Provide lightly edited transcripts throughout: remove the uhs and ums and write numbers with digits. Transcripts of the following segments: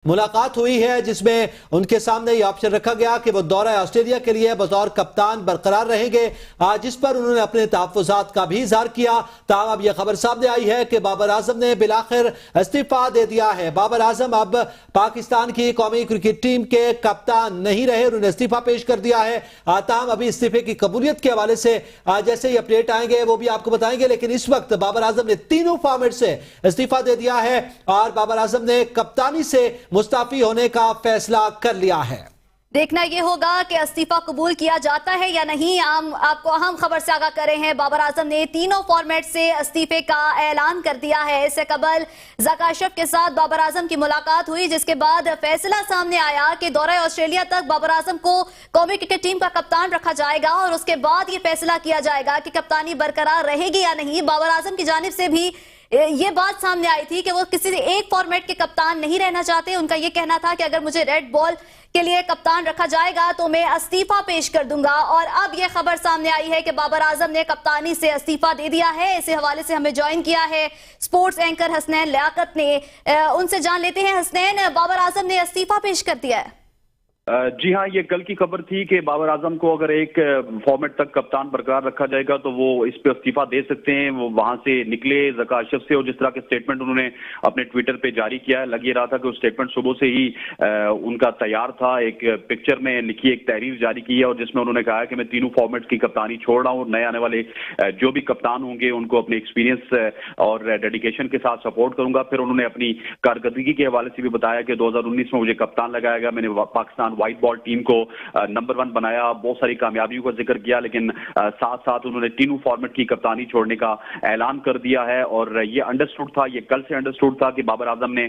मुलाकात हुई है जिसमें उनके सामने यह ऑप्शन रखा गया कि वो दौरा ऑस्ट्रेलिया के लिए बतौर कप्तान बरकरार रहेंगे, जिस पर उन्होंने अपने तहफ्फुज़ात का भी इजहार किया। ताहम अब यह खबर सामने आई है कि बाबर आजम ने बिलाखिर इस्तीफा दे दिया है। बाबर आजम अब पाकिस्तान की कौमी क्रिकेट टीम के कप्तान नहीं रहे, उन्होंने इस्तीफा पेश कर दिया है। ताहम अभी इस्तीफे की कबूलियत के हवाले से जैसे ही अपडेट आएंगे वो भी आपको बताएंगे, लेकिन इस वक्त बाबर आजम ने तीनों फॉर्मेट से इस्तीफा दे दिया है और बाबर आजम ने कप्तानी से मुस्ताफी होने का फैसला कर लिया है। देखना यह होगा कि इस्तीफा कबूल किया जाता है या नहीं। आपको अहम खबर से आगाह कर रहे हैं, बाबर आजम ने तीनों फॉर्मेट से इस्तीफे का ऐलान कर दिया है। इससे कबल ज़का अशरफ के साथ बाबर आजम की मुलाकात हुई, जिसके बाद फैसला सामने आया कि दौरे ऑस्ट्रेलिया तक बाबर आजम को कौमी क्रिकेट टीम का कप्तान रखा जाएगा और उसके बाद यह फैसला किया जाएगा कि कप्तानी बरकरार रहेगी या नहीं। बाबर आजम की जानिब से भी ये बात सामने आई थी कि वो किसी एक फॉर्मेट के कप्तान नहीं रहना चाहते। उनका ये कहना था कि अगर मुझे रेड बॉल के लिए कप्तान रखा जाएगा तो मैं इस्तीफा पेश कर दूंगा। और अब यह खबर सामने आई है कि बाबर आजम ने कप्तानी से इस्तीफा दे दिया है। इसी हवाले से हमें ज्वाइन किया है स्पोर्ट्स एंकर हसनैन लियाकत ने। उनसे जान लेते हैं, हसनैन, बाबर आजम ने इस्तीफा पेश कर दिया है। जी हाँ, ये कल की खबर थी कि बाबर आजम को अगर एक फॉर्मेट तक कप्तान बरकरार रखा जाएगा तो वो इस पे इस्तीफा दे सकते हैं। वो वहां से निकले ज़का अशरफ से, और जिस तरह के स्टेटमेंट उन्होंने अपने ट्विटर पे जारी किया है, लग ये रहा था कि वो स्टेटमेंट सुबह से ही उनका तैयार था। एक पिक्चर में लिखी एक तहरीर जारी की है और जिसमें उन्होंने कहा कि मैं तीनों फॉर्मेट की कप्तानी छोड़ रहा हूँ। नए आने वाले जो भी कप्तान होंगे उनको अपने एक्सपीरियंस और डेडिकेशन के साथ सपोर्ट करूंगा। फिर उन्होंने अपनी कारकर्दगी के हवाले से भी बताया कि 2019 में मुझे कप्तान लगाया गया, मैंने पाकिस्तान व्हाइट बॉल टीम को नंबर 1 बनाया, बहुत सारी कामयाबियों का जिक्र किया, लेकिन साथ साथ उन्होंने तीनों फॉर्मेट की कप्तानी छोड़ने का ऐलान कर दिया है। और ये अंडरस्टूड था, ये कल से अंडरस्टूड था कि बाबर आजम ने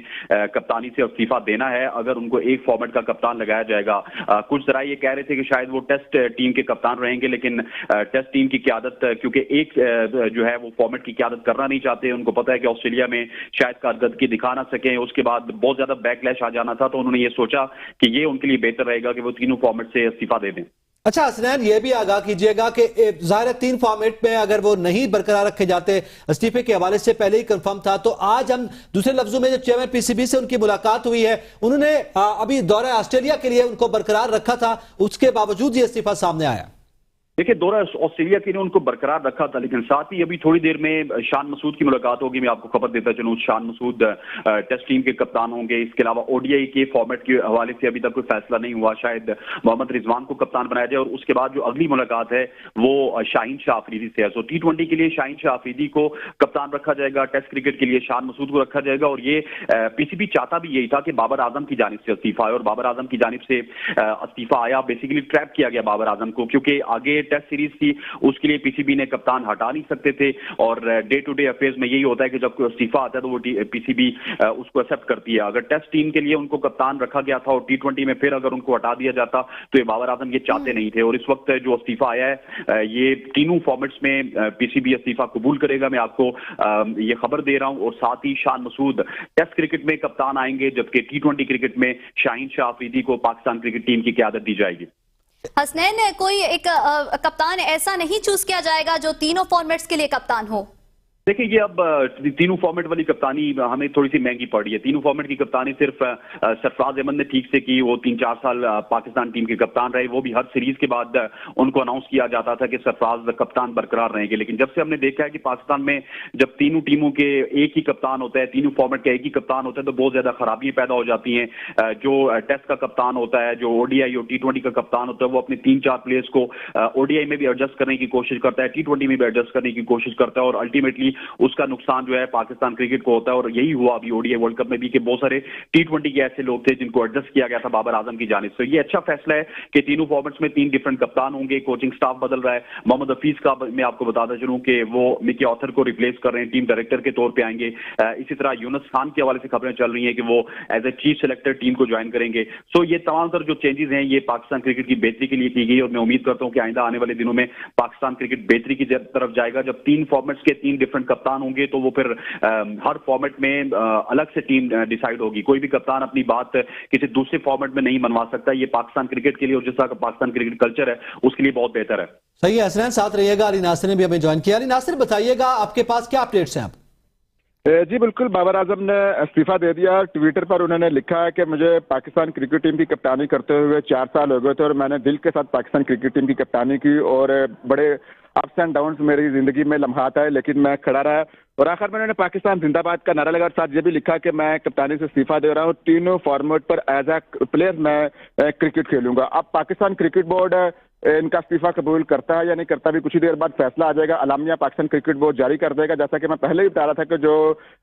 कप्तानी से इस्तीफा देना है अगर उनको एक फॉर्मेट का कप्तान लगाया जाएगा। कुछ जरा ये कह रहे थे कि शायद वो टेस्ट टीम के कप्तान रहेंगे, लेकिन टेस्ट टीम की क्यादत, क्योंकि एक जो है वो फॉर्मेट की क्यादत करना नहीं चाहते। उनको पता है कि ऑस्ट्रेलिया में शायद कारकर्दगी दिखा ना सकें, उसके बाद बहुत ज्यादा बैकलैश आ जाना था, तो उन्होंने ये सोचा कि ये उनके लिए बेहतर रहेगा कि वो तीनों फॉर्मेट से इस्तीफा दे दें। अच्छा हसनैन, ये भी आगाह कीजिएगा कि ज़ाहिर 3 फॉर्मेट में अगर वो नहीं बरकरार रखे जाते, इस्तीफे के हवाले से पहले ही कंफर्म था, तो आज हम दूसरे लफ्जों में जो चेयरमैन पीसीबी से उनकी मुलाकात हुई है, उन्होंने अभी दौरा ऑस्ट्रेलिया के लिए उनको बरकरार रखा था, उसके बावजूद ये इस्तीफा सामने आया। देखिए, दौरा ऑस्ट्रेलिया के लिए उनको बरकरार रखा था, लेकिन साथ ही अभी थोड़ी देर में शान मसूद की मुलाकात होगी। मैं आपको खबर देता चलूं, शान मसूद टेस्ट टीम के कप्तान होंगे। इसके अलावा ओडीआई के फॉर्मेट के हवाले से अभी तक कोई फैसला नहीं हुआ, शायद मोहम्मद रिजवान को कप्तान बनाया जाए। और उसके बाद जो अगली मुलाकात है वो शाहीन शाह अफरीदी से है। सो T20 के लिए शाहीन शाह अफरीदी को कप्तान रखा जाएगा, टेस्ट क्रिकेट के लिए शान मसूद को रखा जाएगा। और ये पीसीबी चाहता भी यही था कि बाबर आजम की जानिब से इस्तीफा आए, और बाबर आजम की जानिब से इस्तीफा आया। बेसिकली ट्रैप किया गया बाबर आजम को, क्योंकि आगे टेस्ट सीरीज थी, उसके लिए पीसीबी ने कप्तान हटा नहीं सकते थे। और डे टू डे अफेयर्स में यही होता है कि जब कोई इस्तीफा आता है तो वो पीसीबी उसको एक्सेप्ट करती है। अगर टेस्ट टीम के लिए उनको कप्तान रखा गया था और T20 में फिर अगर उनको हटा दिया जाता तो ये बाबर आजम ये चाहते नहीं थे। और इस वक्त जो इस्तीफा आया है, ये तीनों फॉर्मेट्स में पीसीबी इस्तीफा कबूल करेगा। मैं आपको ये खबर दे रहा हूं। और साथ ही शान मसूद टेस्ट क्रिकेट में कप्तान आएंगे, जबकि T20 क्रिकेट में शाहीन शाह अफरीदी को पाकिस्तान क्रिकेट टीम की क़यादत दी जाएगी। हसनैन, कोई एक कप्तान ऐसा नहीं चूज किया जाएगा जो तीनों फॉर्मेट्स के लिए कप्तान हो? देखिए, ये अब तीनों फॉर्मेट वाली कप्तानी हमें थोड़ी सी महंगी पड़ रही है। तीनों फॉर्मेट की कप्तानी सिर्फ सरफराज अहमद ने ठीक से की, वो 3-4 साल पाकिस्तान टीम के कप्तान रहे। वो भी हर सीरीज के बाद उनको अनाउंस किया जाता था कि सरफराज कप्तान बरकरार रहेंगे। लेकिन जब से हमने देखा है कि पाकिस्तान में जब तीनों टीमों के एक ही कप्तान होता है, तीनों फॉर्मेट का एक ही कप्तान होता है, तो बहुत ज्यादा खराबियां पैदा हो जाती हैं। जो टेस्ट का कप्तान होता है, जो ओडीआई और T20 का कप्तान होता है, वो अपने 3-4 प्लेयर्स को ओडीआई में भी एडजस्ट करने की कोशिश करता है, T20 में भी एडजस्ट करने की कोशिश करता है, और अल्टीमेटली उसका नुकसान जो है पाकिस्तान क्रिकेट को होता है। और यही हुआ अभी ओडीआई वर्ल्ड कप में भी कि बहुत सारे T20 के ऐसे लोग थे जिनको एडजस्ट किया गया था बाबर आजम की जानिब से। ये अच्छा फैसला है कि तीनों फॉर्मेट्स में 3 डिफरेंट कप्तान होंगे। कोचिंग स्टाफ बदल रहा है। मोहम्मद हफीज का मैं आपको बताता चलूं कि वो मिकी ऑथर को रिप्लेस कर रहे हैं, टीम डायरेक्टर के तौर पर आएंगे। इसी तरह यूनुस खान के हवाले से खबरें चल रही है कि वो as a chief selector team को ज्वाइन करेंगे। सो ये तमाम तर जो चेंजेस हैं, ये पाकिस्तान क्रिकेट की बेहतरी के लिए की गई। और मैं उम्मीद करता हूं कि आइंदा आने वाले दिनों में पाकिस्तान क्रिकेट बेहतरी की तरफ जाएगा। जब 3 फॉर्मेट्स के 3 डिफरेंट कप्तान होंगे तो वो फिर हर फॉर्मेट में अलग से टीम डिसाइड होगी। कोई भी कप्तान अपनी बात किसी दूसरे फॉर्मेट में नहीं मनवा सकता। ये पाकिस्तान क्रिकेट के लिए और जिस तरह का पाकिस्तान क्रिकेट कल्चर है उसके लिए बहुत बेहतर है। सही है हसनैन, साथ रहिएगा। अली नासिर ने भी हमें ज्वाइन किया। अली नासिर, बताइएगा आपके पास क्या अपडेट्स हैं? आप जी बिल्कुल, बाबर आजम ने इस्तीफा दे दिया। ट्विटर पर उन्होंने लिखा है कि मुझे पाकिस्तान क्रिकेट टीम की कप्तानी करते हुए 4 साल हो गए थे और मैंने दिल के साथ पाकिस्तान क्रिकेट टीम की कप्तानी की और बड़े अप्स एंड डाउन्स मेरी जिंदगी में लम्हात आए, लेकिन मैं खड़ा रहा। और आखिर में उन्होंने पाकिस्तान जिंदाबाद का नारा लगा और साथ ये भी लिखा कि मैं कप्तानी से इस्तीफा दे रहा हूँ, तीनों फॉर्मेट पर एज ए प्लेयर मैं क्रिकेट खेलूंगा। अब पाकिस्तान क्रिकेट बोर्ड इनका इस्तीफा कबूल करता है या नहीं करता, भी कुछ ही देर बाद फैसला आ जाएगा। अलामिया पाकिस्तान क्रिकेट बोर्ड जारी कर देगा। जैसा कि मैं पहले ही बता रहा था कि जो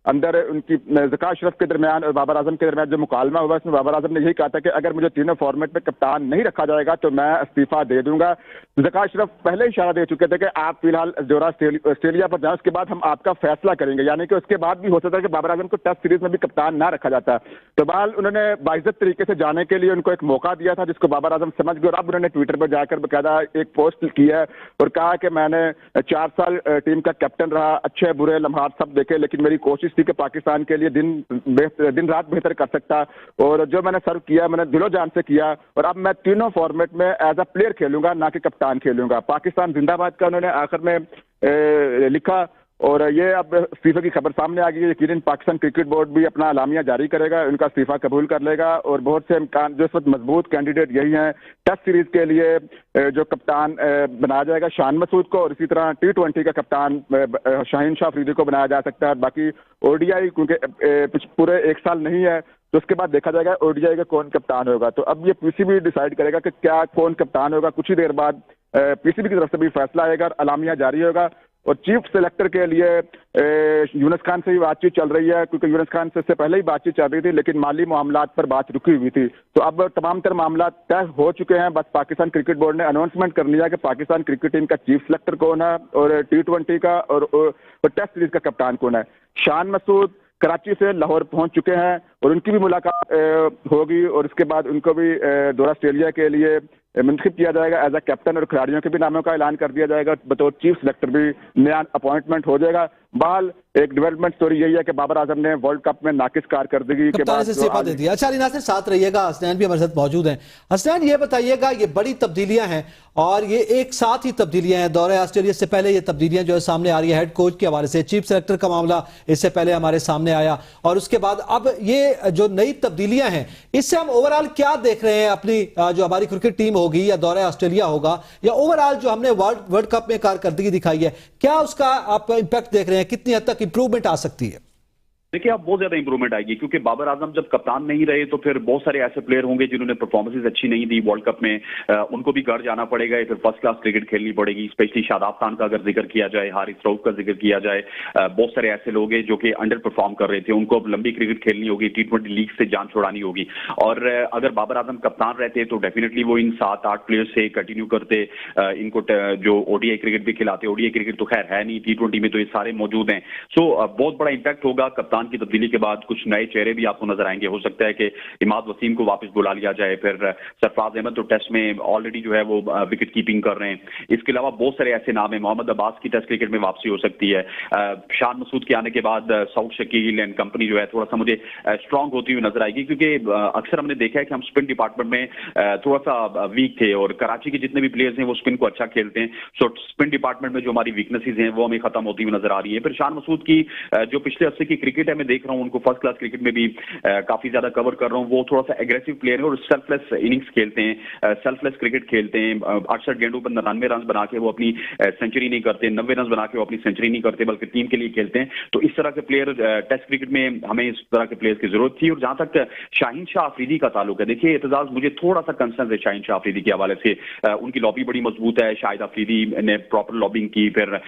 अंदर उनकी ज़का अशरफ के दरमियान और बाबर आजम के दरमियान जो मुकालमा हुआ, इसमें बाबर आजम ने यही कहा था कि अगर मुझे तीनों फॉर्मेट में कप्तान नहीं रखा जाएगा तो मैं इस्तीफा दे दूंगा। ज़का अशरफ पहले ही इशारा दे चुके थे कि आप फिलहाल दौरा ऑस्ट्रेलिया पर जाएं, उसके बाद हम आपका फैसला करेंगे, यानी कि उसके बाद भी हो सकता है कि बाबर आजम को टेस्ट सीरीज में भी कप्तान ना रखा जाता। तो बहरहाल उन्होंने बाइज्जत तरीके से जाने के लिए उनको एक मौका दिया था, जिसको बाबर आजम समझ गए। और अब उन्होंने ट्विटर पर जाकर बाकायदा एक पोस्ट किया है और कहा कि मैंने 4 साल टीम का कैप्टन रहा, अच्छे बुरे लम्हात सब देखे, लेकिन मेरी कोशिश थी कि पाकिस्तान के लिए दिन रात बेहतर कर सकता, और जो मैंने सर्व किया मैंने दिलो जान से किया, और अब मैं तीनों फॉर्मेट में एज अ प्लेयर खेलूंगा, ना कि कप्तान खेलूंगा। पाकिस्तान जिंदाबाद का उन्होंने आखिर में लिखा और ये अब इस्तीफे की खबर सामने आ गई है। यकीनन पाकिस्तान क्रिकेट बोर्ड भी अपना अलामिया जारी करेगा, उनका इस्तीफा कबूल कर लेगा और बहुत से इम्कान जो इस वक्त मजबूत कैंडिडेट यही हैं टेस्ट सीरीज के लिए जो कप्तान बनाया जाएगा शान मसूद को, और इसी तरह T20 का कप्तान शाहीन शाह अफरीदी को बनाया जा सकता है। बाकी ODI क्योंकि पूरे 1 साल नहीं है तो उसके बाद देखा जाएगा ODI का कौन कप्तान होगा। तो अब ये PCB डिसाइड करेगा कि क्या कौन कप्तान होगा। कुछ ही देर बाद PCB की तरफ से भी फैसला आएगा और अलामिया जारी होगा। और चीफ सेलेक्टर के लिए यूनुस खान से भी बातचीत चल रही है, क्योंकि यूनुस खान से पहले ही बातचीत चल रही थी, लेकिन माली मामलात पर बात रुकी हुई थी। तो अब तमाम तर मामला तय हो चुके हैं। बस पाकिस्तान क्रिकेट बोर्ड ने अनाउंसमेंट कर लिया कि पाकिस्तान क्रिकेट टीम का चीफ सेलेक्टर कौन है और T20 का और टेस्ट सीरीज का कप्तान कौन है। शान मसूद कराची से लाहौर पहुंच चुके हैं और उनकी भी मुलाकात होगी और इसके बाद उनको भी दौरा ऑस्ट्रेलिया के लिए मुंतखब किया जाएगा एज ए कैप्टन, और खिलाड़ियों के भी नामों का ऐलान कर दिया जाएगा। बतौर चीफ सेलेक्टर भी नया अपॉइंटमेंट हो जाएगा। बहरहाल एक डेवलपमेंट स्टोरी यही है कि बाबर आजम ने वर्ल्ड कप में नाकिस कारकर्दगी के बाद इस्तीफा दे दिया। अच्छा अली नासिर साथ रहिएगा, हसनैन भी हमारे साथ मौजूद हैं। हसनैन ये बताइएगा, ये बड़ी तब्दीलियां हैं और ये एक साथ ही तब्दीलियां हैं। दौरे ऑस्ट्रेलिया से पहले ये तब्दीलियां जो है सामने आ रही है हेड कोच के हवाले से, चीफ सेलेक्टर का मामला इससे पहले हमारे सामने आया, और उसके बाद अब ये जो नई तब्दीलियां हैं इससे हम ओवरऑल क्या देख रहे हैं? अपनी जो हमारी क्रिकेट टीम होगी या दौरा ऑस्ट्रेलिया होगा या ओवरऑल जो हमने वर्ल्ड कप में कारकर्दगी दिखाई है, क्या उसका आप इंपैक्ट देख रहे हैं? कितनी हद तक इंप्रूवमेंट आ सकती है? देखिए अब बहुत ज्यादा इंप्रूवमेंट आएगी, क्योंकि बाबर आजम जब कप्तान नहीं रहे तो फिर बहुत सारे ऐसे प्लेयर होंगे जिन्होंने परफॉर्मेंसेज अच्छी नहीं दी वर्ल्ड कप में, उनको भी घर जाना पड़ेगा, फिर फर्स्ट क्लास क्रिकेट खेलनी पड़ेगी। स्पेशली शादाब खान का अगर जिक्र किया जाए, हारिस रऊफ का जिक्र किया जाए, बहुत सारे ऐसे लोग हैं जो कि अंडर परफॉर्म कर रहे थे, उनको अब लंबी क्रिकेट खेलनी होगी, T20 लीग से जान छुड़ानी होगी। और अगर बाबर आजम कप्तान रहते तो डेफिनेटली वो इन 7-8 प्लेयर से कंटिन्यू करते, इनको जो ODI क्रिकेट भी खिलाते। ODI क्रिकेट तो खैर है नहीं, T20 में तो ये सारे मौजूद हैं। सो बहुत बड़ा इंपैक्ट होगा कप्तान की तब्दीली के बाद। कुछ नए चेहरे भी आपको नजर आएंगे। हो सकता है कि इमाद वसीम को वापस बुला लिया जाए, फिर सरफराज अहमद तो टेस्ट में ऑलरेडी जो है वो विकेट कीपिंग कर रहे हैं। इसके अलावा बहुत सारे ऐसे नाम हैं, मोहम्मद अब्बास की टेस्ट क्रिकेट में वापसी हो सकती है। शान मसूद के आने के बाद सऊद शकील एंड कंपनी जो है थोड़ा सा मुझे स्ट्रांग होती हुई नजर आएगी, क्योंकि अक्सर हमने देखा है कि हम स्पिन डिपार्टमेंट में थोड़ा सा वीक थे और कराची के जितने भी प्लेयर्स हैं वो स्पिन को अच्छा खेलते हैं। सो स्पिन डिपार्टमेंट में जो हमारी वीकनेसेस हैं वो हमें खत्म होती हुई नजर आ रही है। फिर शान मसूद की जो पिछले हफ्ते की क्रिकेट है मैं देख रहा हूँ, उनको फर्स्ट क्लास क्रिकेट में भी काफी ज्यादा कवर कर रहा हूं। वो थोड़ा सा एग्रेसिव प्लेयर है और सेल्फलेस इनिंग्स खेलते हैं, सेल्फलेस क्रिकेट खेलते हैं। 68 गेंदों पर 99 रन बना के वो अपनी सेंचुरी नहीं करते, 90 रन बना के वो अपनी सेंचुरी नहीं करते, बल्कि टीम के लिए खेलते हैं। तो इस तरह के प्लेयर टेस्ट क्रिकेट में हमें इस तरह के प्लेयर्स की जरूरत थी। और जहां तक शाहीन शाह अफरीदी का ताल्लुक है, देखिए एतजाज मुझे थोड़ा सा कंसर्न है शाहीन शाह अफरीदी के हवाले से। उनकी लॉबी बड़ी मजबूत है, शाहिद अफरीदी ने प्रॉपर लॉबिंग की, फिर